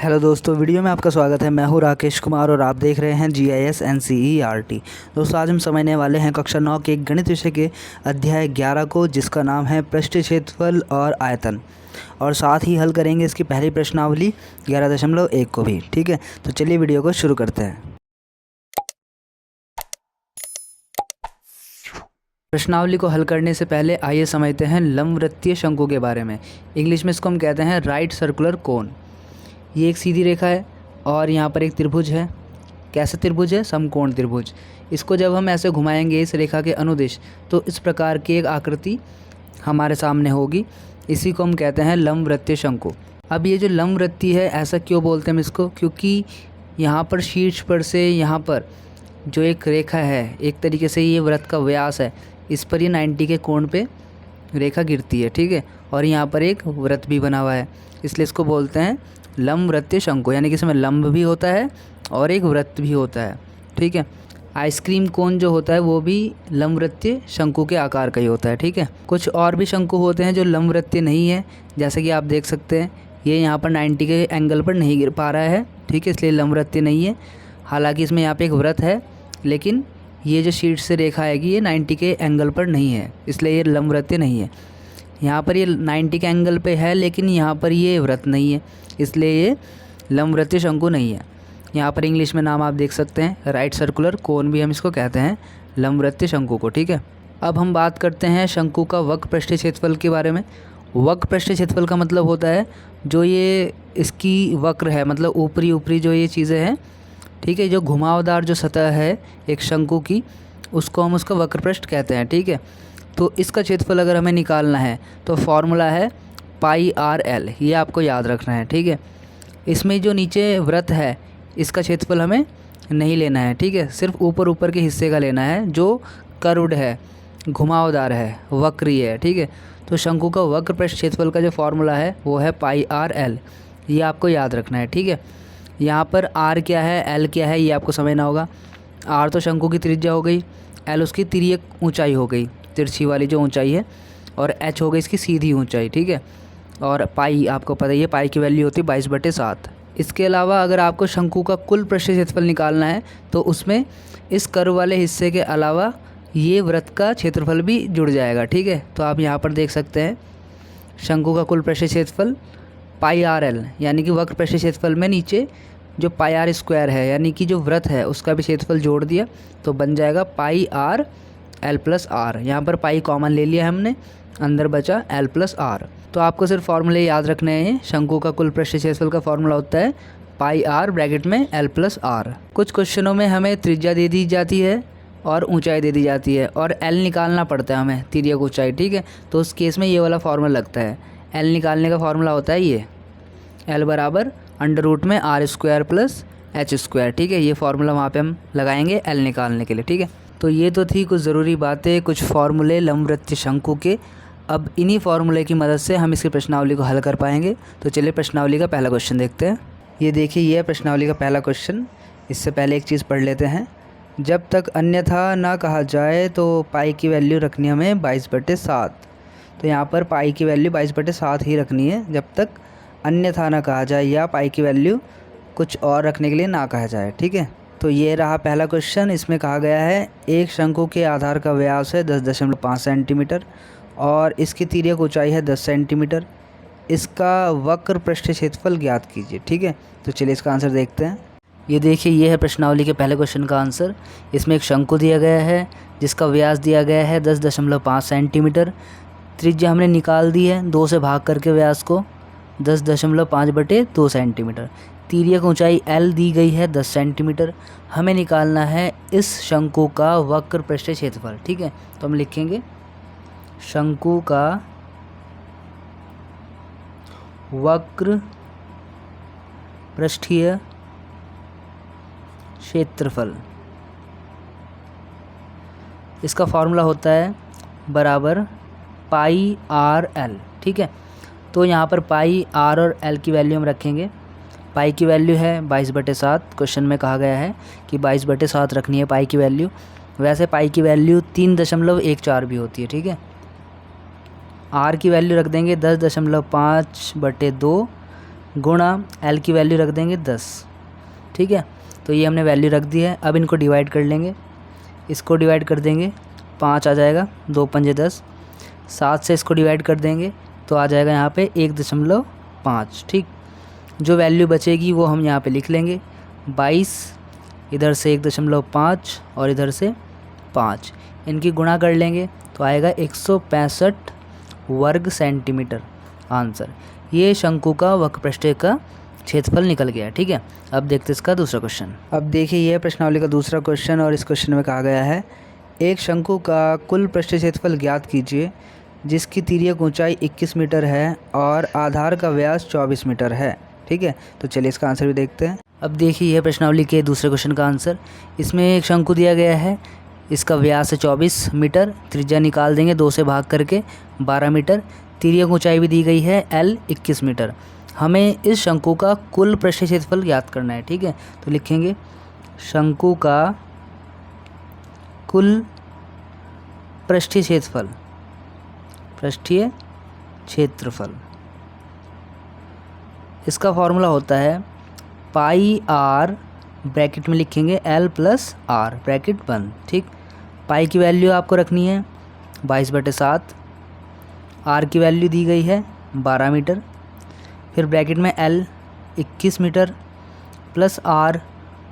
Hello दोस्तों, video में आपका स्वागत है। मैं हूं राकेश कुमार और आप देख रहे हैं GIS NCERT। दोस्तों, आज हम समझने वाले हैं कक्षा 9 के गणित विषय के अध्याय 11 को, जिसका नाम है पृष्ठीय क्षेत्रफल और आयतन, और साथ ही हल करेंगे इसकी पहली प्रश्नावली 11.1 को भी। ठीक है, तो चलिए वीडियो को शुरू करते हैं। प्रश्नावली को हल करने से पहले आइए समझते हैं लंबवृत्तीय शंकु के बारे में। इंग्लिश में इसको हम कहते हैं राइट सर्कुलर कोन। ये एक सीधी रेखा है और यहाँ पर एक त्रिभुज है। कैसा त्रिभुज है? समकोण त्रिभुज। इसको जब हम ऐसे घुमाएंगे इस रेखा के अनुदिश, तो इस प्रकार की एक आकृति हमारे सामने होगी। इसी को हम कहते हैं लंबवृत्तीय शंकु। अब ये जो लंबवृत्तीय है, ऐसा क्यों बोलते हैं हम इसको? क्योंकि यहाँ पर शीर्ष पर से यहाँ पर जो एक रेखा है, एक तरीके से ये वृत्त का व्यास है, इस पर ये 90 के कोण पे रेखा गिरती है। ठीक है, और यहाँ पर एक वृत्त भी बना हुआ है, इसलिए इसको बोलते हैं लंबवृत्तीय शंकु। यानी कि इसमें लंब भी होता है और एक वृत्त भी होता है। ठीक है, आइसक्रीम कोन जो होता है वो भी लंबवृत्तीय शंकु के आकार का ही होता है। ठीक है, कुछ और भी शंकु होते हैं जो लंबवृत्तीय नहीं है, जैसे कि आप देख सकते हैं ये यहाँ पर 90 के एंगल पर नहीं गिर पा रहा है। ठीक है, इसलिए लंबवृत्तीय नहीं है। हालांकि इसमें यहाँ पे एक वृत्त है, लेकिन ये जो शीर्ष से रेखा आएगी ये 90 के एंगल पर नहीं है, इसलिए ये लंबवृत्तीय नहीं है। यहाँ पर ये 90 के एंगल पे है, लेकिन यहाँ पर ये वृत्त नहीं है, इसलिए ये लंबवृत्तीय शंकु नहीं है। यहाँ पर इंग्लिश में नाम आप देख सकते हैं राइट सर्कुलर कोन, भी हम इसको कहते हैं लंबवृत्तीय शंकु को। ठीक है, अब हम बात करते हैं शंकु का वक्र पृष्ठीय क्षेत्रफल के बारे में। वक्र पृष्ठीय क्षेत्रफल का मतलब होता है जो ये इसकी वक्र है, मतलब ऊपरी जो ये चीज़ें हैं। ठीक है, जो घुमावदार जो सतह है एक शंकु की, उसको हम उसका वक्र पृष्ठ कहते हैं। ठीक है, तो इसका क्षेत्रफल अगर हमें निकालना है तो फॉर्मूला है πr/l, ये आपको याद रखना है। ठीक है, इसमें जो नीचे वृत्त है इसका क्षेत्रफल हमें नहीं लेना है। ठीक है, सिर्फ ऊपर के हिस्से का लेना है जो कर्व्ड है, घुमावदार है, वक्रीय है। ठीक है, तो शंकु का वक्र पृष्ठ क्षेत्रफल का जो फॉर्मूला है वो है πr/l, ये आपको याद रखना है। ठीक है, यहाँ पर r क्या है, l क्या है, ये आपको समझना होगा। r तो शंकु की त्रिज्या हो गई, l उसकी तिर्यक ऊंचाई हो गई, तिरछी वाली जो ऊंचाई है, और h हो गई इसकी सीधी ऊंचाई। ठीक है, और पाई आपको पता ही है, पाई की वैल्यू होती है 22/7। इसके अलावा अगर आपको शंकु का कुल पृष्ठीय क्षेत्रफल निकालना है तो उसमें इस कर्व वाले हिस्से के अलावा ये वृत्त का क्षेत्रफल भी जुड़ जाएगा। ठीक है, तो आप यहाँ पर देख सकते हैं शंकु का कुल पृष्ठीय क्षेत्रफल πr/l, यानी कि वक्र पृष्ठीय क्षेत्रफल में नीचे जो πr² है, यानी कि जो वृत्त है उसका भी क्षेत्रफल जोड़ दिया तो बन जाएगा πr/l+r। यहाँ पर पाई कॉमन ले लिया हमने, अंदर बचा l+r। तो आपको सिर्फ फॉर्मूले याद रखने हैं। शंकु का कुल पृष्ठीय क्षेत्रफल का फॉर्मूला होता है πr ब्रैकेट में l+r। कुछ क्वेश्चनों में हमें त्रिज्या दे दी जाती है और ऊंचाई दे दी जाती है, और l निकालना पड़ता है हमें, तिर्यक ऊंचाई। ठीक है, तो उस केस में ये वाला फॉर्मूला लगता है। l निकालने का फॉर्मूला होता है ये l बराबर √r² + h²। ठीक है, ये फार्मूला वहाँ पे हम लगाएंगे l निकालने के लिए। ठीक है, तो ये तो थी कुछ ज़रूरी बातें, कुछ फार्मूले लंबवृत्तीय शंकु के। अब इन्हीं फार्मूले की मदद से हम इसकी प्रश्नावली को हल कर पाएंगे। तो चलिए प्रश्नावली का पहला क्वेश्चन देखते हैं। ये देखिए, ये है प्रश्नावली का पहला क्वेश्चन। इससे पहले एक चीज़ पढ़ लेते हैं। जब तक अन्यथा ना कहा जाए तो पाई की वैल्यू रखनी हमें 22/7। तो यहाँ पर पाई की वैल्यू 22/7 ही रखनी है जब तक अन्यथा ना कहा जाए, या पाई की वैल्यू कुछ और रखने के लिए ना कहा जाए। ठीक है, तो ये रहा पहला क्वेश्चन। इसमें कहा गया है एक शंकु के आधार का व्यास है 10.5 सेंटीमीटर और इसकी तिर्यक ऊंचाई है 10 सेंटीमीटर। इसका वक्र पृष्ठीय क्षेत्रफल ज्ञात कीजिए। ठीक है, तो चलिए इसका आंसर देखते हैं। ये देखिए, ये है प्रश्नावली के पहले क्वेश्चन का आंसर। इसमें एक शंकु दिया गया है जिसका व्यास दिया गया है 10.5 सेंटीमीटर। त्रिज्या हमने निकाल दी है, 2 से भाग करके व्यास को, 10.5/2 सेंटीमीटर। तिर्यक ऊंचाई l दी गई है 10 सेंटीमीटर। हमें निकालना है इस शंकु का वक्र पृष्ठीय क्षेत्रफल। ठीक है, तो हम लिखेंगे शंकु का वक्र पृष्ठीय क्षेत्रफल। इसका फॉर्मूला होता है बराबर πr/l। ठीक है, तो यहाँ पर पाई, r और l की वैल्यू हम रखेंगे। पाई की वैल्यू है 22/7, क्वेश्चन में कहा गया है कि 22/7 रखनी है पाई की वैल्यू। वैसे पाई की वैल्यू 3.14 भी होती है। ठीक है, r की वैल्यू रख देंगे 10.5/2 गुणा एल की वैल्यू रख देंगे 10। ठीक है, तो ये हमने वैल्यू रख दी है। अब इनको डिवाइड कर लेंगे, इसको डिवाइड कर देंगे 5 आ जाएगा, 2 पंजे 10। 7 से इसको डिवाइड कर देंगे तो आ जाएगा यहाँ पे 1.5। ठीक, जो वैल्यू बचेगी वो हम यहाँ पे लिख लेंगे 22, इधर से 1.5 और इधर से 5, इनकी गुणा कर लेंगे तो आएगा 165 वर्ग सेंटीमीटर आंसर। ये शंकु का वक्रपृष्ठ का क्षेत्रफल निकल गया। ठीक है, अब देखते हैं इसका दूसरा क्वेश्चन। अब देखिए यह प्रश्नावली का दूसरा क्वेश्चन और इस क्वेश्चन में कहा गया है एक शंकु का कुल पृष्ठ क्षेत्रफल ज्ञात कीजिए जिसकी तिर्यक ऊंचाई 21 मीटर है और आधार का व्यास 24 मीटर है। ठीक है, तो चलिए इसका आंसर भी देखते हैं। अब देखिए यह प्रश्नावली के दूसरे क्वेश्चन का आंसर। इसमें एक शंकु दिया गया है, इसका व्यास है 24 मीटर, त्रिज्या निकाल देंगे 2 से भाग करके 12 मीटर, तिर्यक ऊंचाई भी दी गई है L 21 मीटर। हमें इस शंकु का कुल पृष्ठ क्षेत्रफल ज्ञात करना है। ठीक है, तो लिखेंगे शंकु का कुल पृष्ठीय क्षेत्रफल, पृष्ठीय क्षेत्रफल, इसका फॉर्मूला होता है पाई आर, ब्रैकेट में लिखेंगे L प्लस आर, ब्रैकेट बंद। ठीक, पाई की वैल्यू आपको रखनी है 22/7, आर की वैल्यू दी गई है 12 मीटर, फिर ब्रैकेट में L 21 metre plus R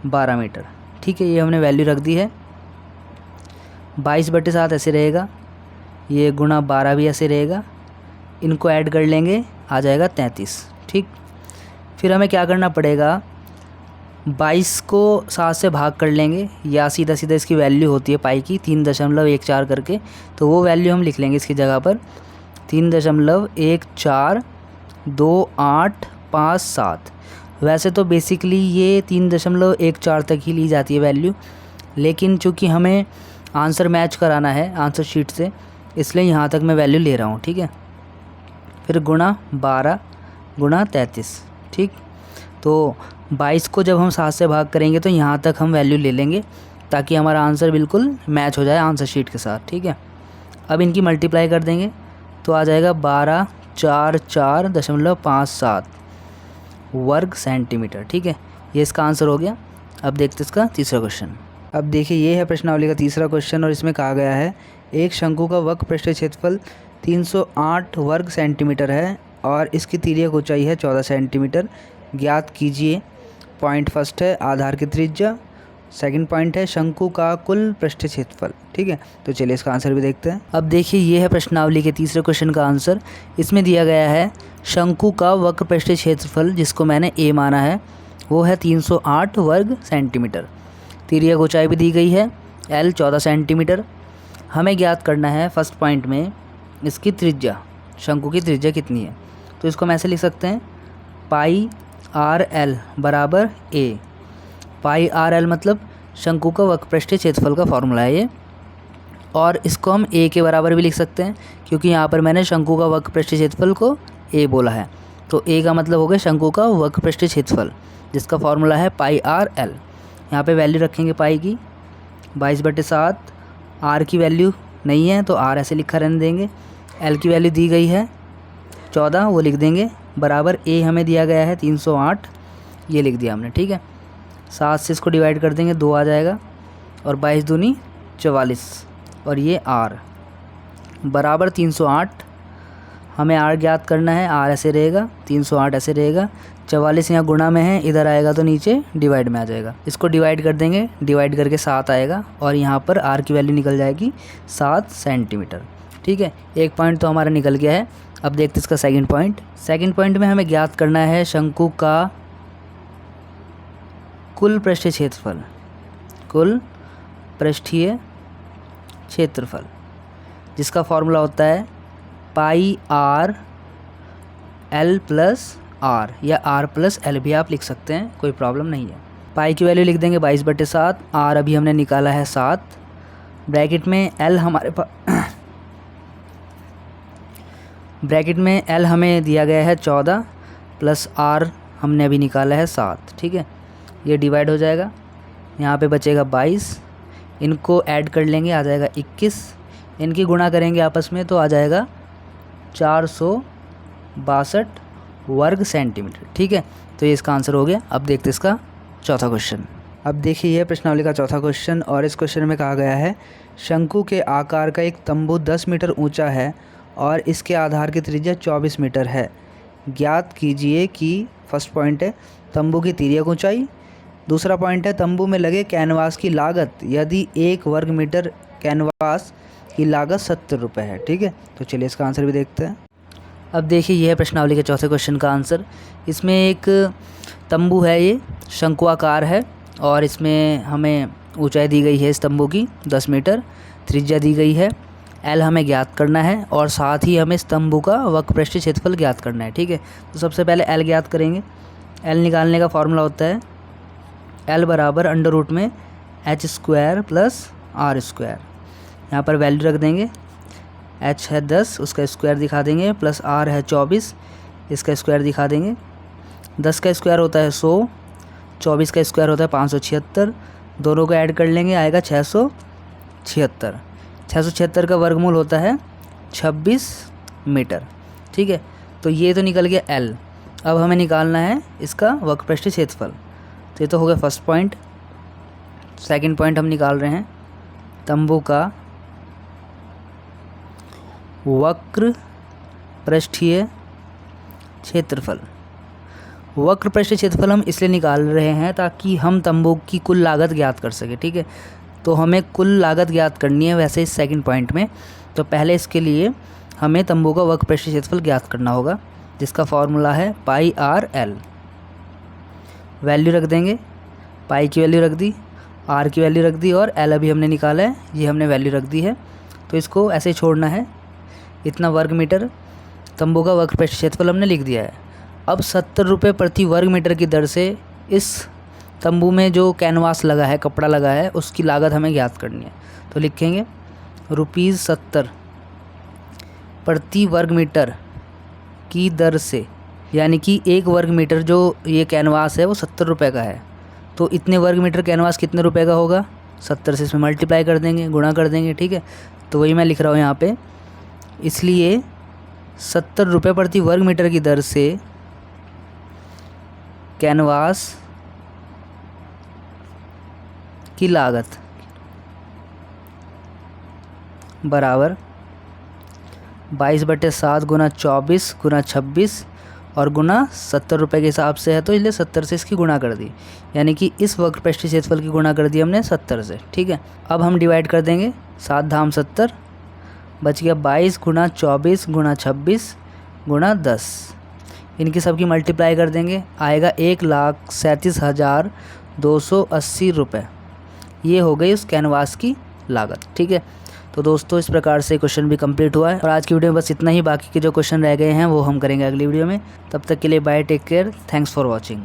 12 metre. ठीक है, ये हमने वैल्यू रख दी है। 22/7 ऐसे रहेगा, ये गुणा 12 भी ऐसे रहेगा, इनको ऐड कर लेंगे आ जाएगा 33। ठीक, फिर हमें क्या करना पड़ेगा, 22 को 7 से भाग कर लेंगे या सीधा सीधा इसकी वैल्यू होती है पाई की 3.14 करके, तो वो वैल्यू हम लिख लेंगे इसकी जगह पर 3.142857। वैसे तो बेसिकली ये 3.14 तक ही ली जाती है वैल्यू, लेकिन चूँकि हमें आंसर मैच कराना है आंसर शीट से, इसलिए यहाँ तक मैं वैल्यू ले रहा हूँ। ठीक है, फिर गुणा 12 गुणा 33। ठीक, तो 22 को जब हम 7 से भाग करेंगे तो यहाँ तक हम वैल्यू ले लेंगे ताकि हमारा आंसर बिल्कुल मैच हो जाए आंसर शीट के साथ। ठीक है, अब इनकी मल्टीप्लाई कर देंगे तो आ जाएगा 1244.57 वर्ग सेंटीमीटर। ठीक है, ये इसका आंसर हो गया। अब देखते इसका तीसरा क्वेश्चन। अब देखिए ये है प्रश्नावली का तीसरा क्वेश्चन और इसमें कहा गया है एक शंकु का वक्रपृष्ठीय क्षेत्रफल 308 वर्ग सेंटीमीटर है और इसकी तिर्यक ऊंचाई है 14 सेंटीमीटर। ज्ञात कीजिए। पॉइंट फर्स्ट है आधार की त्रिज्या, सेकंड पॉइंट है शंकु का कुल पृष्ठीय क्षेत्रफल। ठीक है, तो चलिए इसका आंसर भी देखते हैं। अब देखिए ये है प्रश्नावली के तीसरे क्वेश्चन का आंसर। इसमें दिया गया है शंकु का वक्र पृष्ठीय क्षेत्रफल, जिसको मैंने ए माना है, वो है 308 वर्ग सेंटीमीटर। तिर्यक ऊंचाई भी दी गई है L 14 सेंटीमीटर। हमें ज्ञात करना है फर्स्ट पॉइंट में इसकी त्रिज्या, शंकु की त्रिज्या कितनी है। तो इसको हम ऐसे लिख सकते हैं पाई आर एल बराबर ए। पाई आर एल मतलब शंकु का वक्रपृष्ठीय क्षेत्रफल का फॉर्मूला है ये, और इसको हम ए के बराबर भी लिख सकते हैं क्योंकि यहाँ पर मैंने शंकु का वक्रपृष्ठीय क्षेत्रफल को ए बोला है। तो ए का मतलब हो गया शंकु का वक्रपृष्ठीय क्षेत्रफल, जिसका फॉर्मूला है पाई आर एल। यहाँ पे वैल्यू रखेंगे पाई की 22/7, आर की वैल्यू नहीं है तो आर ऐसे लिखा रहने देंगे, एल की वैल्यू दी गई है 14 वो लिख देंगे, बराबर ए हमें दिया गया है 308, ये लिख दिया हमने। ठीक है, 7 से इसको डिवाइड कर देंगे 2 आ जाएगा और 22 दूनी 44 और ये आर बराबर 308। हमें आर ज्ञात करना है, आर ऐसे रहेगा 308 ऐसे रहेगा, 44 यहाँ गुणा में है, इधर आएगा तो नीचे डिवाइड में आ जाएगा। इसको डिवाइड कर देंगे, डिवाइड करके 7 आएगा और यहाँ पर आर की वैल्यू निकल जाएगी 7 सेंटीमीटर। ठीक है, एक पॉइंट तो हमारा निकल गया है। अब देखते हैं इसका सेकंड पॉइंट। सेकंड पॉइंट में हमें ज्ञात करना है शंकु का कुल पृष्ठीय क्षेत्रफल, कुल पृष्ठीय क्षेत्रफल, जिसका फॉर्मूला होता है पाई आर एल प्लस आर, या आर प्लस एल भी आप लिख सकते हैं, कोई प्रॉब्लम नहीं है। पाई की वैल्यू लिख देंगे 22/7, आर अभी हमने निकाला है 7, ब्रैकेट में एल हमारे पास ब्रैकेट में एल हमें दिया गया है 14 प्लस आर हमने अभी निकाला है 7। ठीक है, ये डिवाइड हो जाएगा, यहाँ पे बचेगा 22, इनको ऐड कर लेंगे आ जाएगा 21, इनकी गुणा करेंगे आपस में तो आ जाएगा 462 वर्ग सेंटीमीटर। ठीक है, तो ये इसका आंसर हो गया। अब देखते हैं इसका चौथा क्वेश्चन। अब देखिए यह प्रश्नावली का चौथा क्वेश्चन, और इस क्वेश्चन में कहा गया है शंकु के आकार का एक तंबू 10 मीटर ऊंचा है और इसके आधार की त्रिज्या 24 मीटर है। ज्ञात कीजिए कि फर्स्ट पॉइंट है तंबू की तिर्यक ऊंचाई, दूसरा पॉइंट है तंबू में लगे कैनवास की लागत यदि 1 वर्ग मीटर कैनवास की लागत 70 रुपये है। ठीक है, तो चलिए इसका आंसर भी देखते हैं। अब देखिए यह है प्रश्नावली के चौथे क्वेश्चन का आंसर। इसमें एक तंबू है, ये शंकुआकार है और इसमें हमें ऊंचाई दी गई है इस तंबू की 10 मीटर, त्रिज्या दी गई है एल हमें ज्ञात करना है और साथ ही हमें इस तंबू का वक्रपृष्ठीय क्षेत्रफल ज्ञात करना है। ठीक है, तो सबसे पहले एल ज्ञात करेंगे। एल निकालने का फॉर्मूला होता है एल बराबर अंडर रूट में H square plus R square. यहाँ पर वैल्यू रख देंगे, एच है 10 उसका स्क्वायर दिखा देंगे, प्लस आर है 24 इसका स्क्वायर दिखा देंगे। 10 का स्क्वायर होता है 100, 24 का स्क्वायर होता है 576, दोनों को ऐड कर लेंगे आएगा 676। 676 का वर्गमूल होता है 26 मीटर। ठीक है, तो ये तो निकल गया एल। अब हमें निकालना है इसका वक्रपृष्ठीय क्षेत्रफल। तो ये तो हो गया फर्स्ट पॉइंट। सेकंड पॉइंट हम निकाल रहे हैं तंबू का वक्रपृष्ठीय क्षेत्रफल। वक्रपृष्ठीय क्षेत्रफल हम इसलिए निकाल रहे हैं ताकि हम तंबू की कुल लागत ज्ञात कर सकें। ठीक है, तो हमें कुल लागत ज्ञात करनी है वैसे इस सेकंड पॉइंट में। तो पहले इसके लिए हमें तंबू का वक्रपृष्ठीय क्षेत्रफल ज्ञात करना होगा जिसका फॉर्मूला है पाई आर एल। वैल्यू रख देंगे, पाई की वैल्यू रख दी, आर की वैल्यू रख दी और एल अभी हमने निकाला है, ये हमने वैल्यू रख दी है। तो इसको ऐसे छोड़ना है, इतना वर्ग मीटर तंबू का वक्रपृष्ठीय क्षेत्रफल हमने लिख दिया है। अब 70 रुपये प्रति वर्ग मीटर की दर से इस तंबू में जो कैनवास लगा है, कपड़ा लगा है, उसकी लागत हमें ज्ञात करनी है। तो लिखेंगे ₹70 प्रति वर्ग मीटर की दर से, यानी कि 1 वर्ग मीटर जो ये कैनवास है वो 70 रुपये का है। तो इतने वर्ग मीटर कैनवास कितने रुपए का होगा, 70 से इसमें मल्टीप्लाई कर देंगे, गुणा कर देंगे। ठीक है, तो वही मैं लिख रहा हूँ यहाँ पे। इसलिए 70 रुपये प्रति वर्ग मीटर की दर से कैनवास की लागत बराबर 22/7 गुना 24 गुना 26 और गुना 70 रुपये के हिसाब से है, तो इसलिए 70 से इसकी गुणा कर दी, यानी कि इस वक्रपृष्ठीय क्षेत्रफल की गुणा कर दी हमने 70 से। ठीक है, अब हम डिवाइड कर देंगे, 7 धाम 70 बच गया 22 गुना 24 गुना 26 गुना 10। इनकी सबकी मल्टीप्लाई कर देंगे, आएगा 1,37,280 रुपये। ये हो गई उस कैनवास की लागत। ठीक है, तो दोस्तों इस प्रकार से क्वेश्चन भी कंप्लीट हुआ है और आज की वीडियो में बस इतना ही। बाकी के जो क्वेश्चन रह गए हैं वो हम करेंगे अगली वीडियो में। तब तक के लिए bye, take care, thanks for watching.